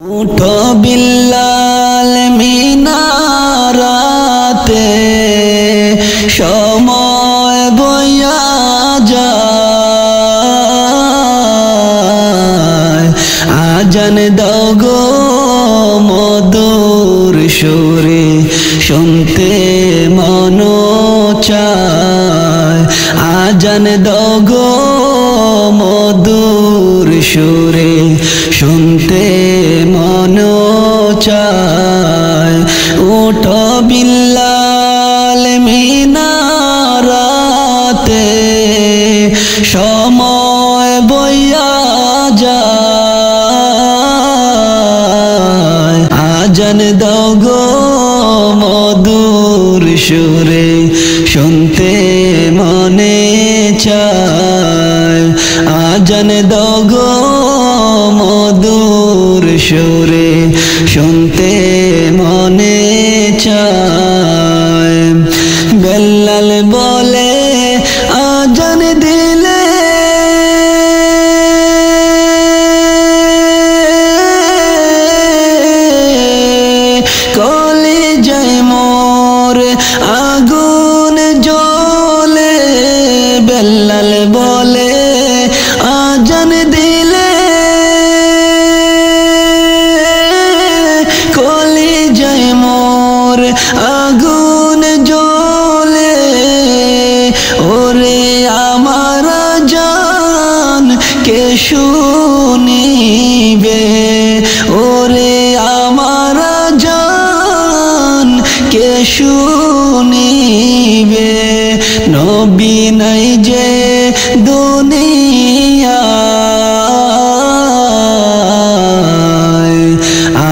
উঠো বিল্লাল মিনারাতে সময় বইয়া যায়, আজান দাও গো মধুর সুরে শুনতে মন চায়, আজান দাও গো মধুর সুরে শুনতে মন চায়। উঠো বিল্লাল মিনারাতে সময় বইয়া যায়, আজান দাও গো মধুর সুরে শুনতে মনে চায়, আজান দাও গো মধুর সুরে শুনতে মনে চায়। বেল্লাল বলে আজান দিলে কলিজায় মোর আগুন জ্বলে, বেল্লাল বলে আজান দিলে কলিজায় মোর আগুন জ্বলে, ওরে আমার জান কে শুনিবে, ওরে আমার জান কে শুনিবে, নবী নাই যে দুনিয়ায়,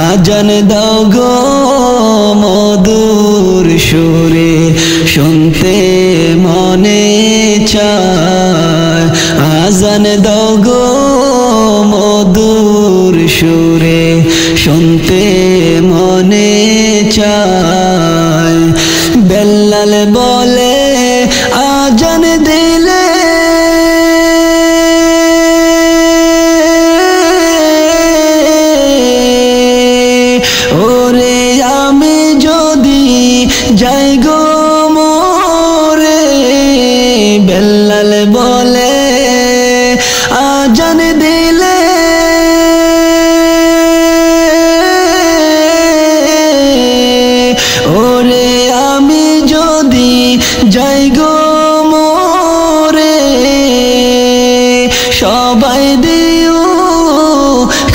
আজান দাও গো মধুর সুরে শুনতে মনে চায়, আজান দাও গো মধুর সুরে শুনতে মনে চায়। বেল্লাল বলে আজান দিলে ওরে আমি যদি যাই গো মোরে, বেল্লাল বলে আজান দিলে ওরে আমি যদি যাই গো মোরে, সবাই দিও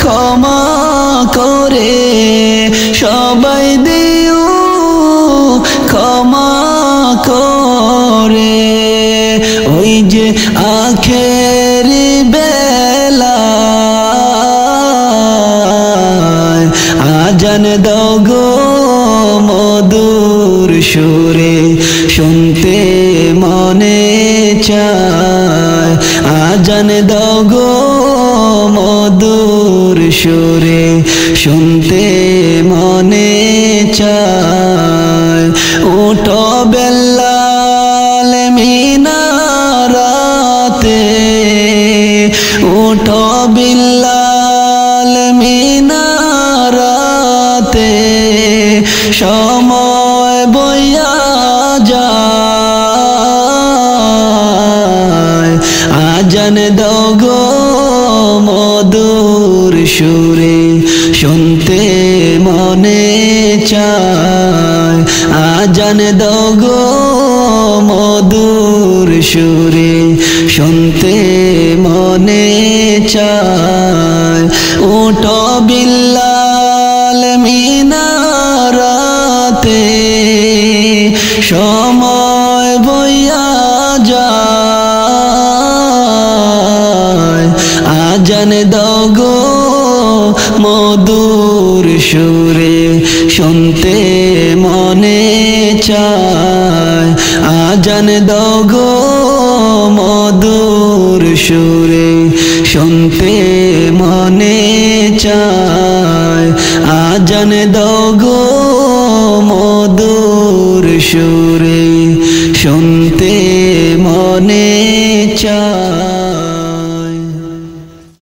ক্ষমা করে, সবাই দিও ক্ষমা করে, ওই যে আখেরি বেলা আজান দাও গো মধুর সুরে শুনতে মনে চায়, আজান দাও গো মধুর সুরে শুনতে মনে চায়। উঠো বেল্লাল মিনারাতে, উঠো বিল্লাল মিনারাতে সময় বইয়া যায়, আজান দাও গো মধুর সুরে শুনতে মনে চায়, আজান দাও গো মধুর সুরে শুনতে মনে চায়। উঠো বিল্লাল মিনারাতে সময় বইয়া যায়, আজান দাও গো মধুর সুরে শুনতে মনে চায়, আজান দাও গো মধুর সুরে শুনতে মনে চায়, আজান দাও গো মধুর সুরে।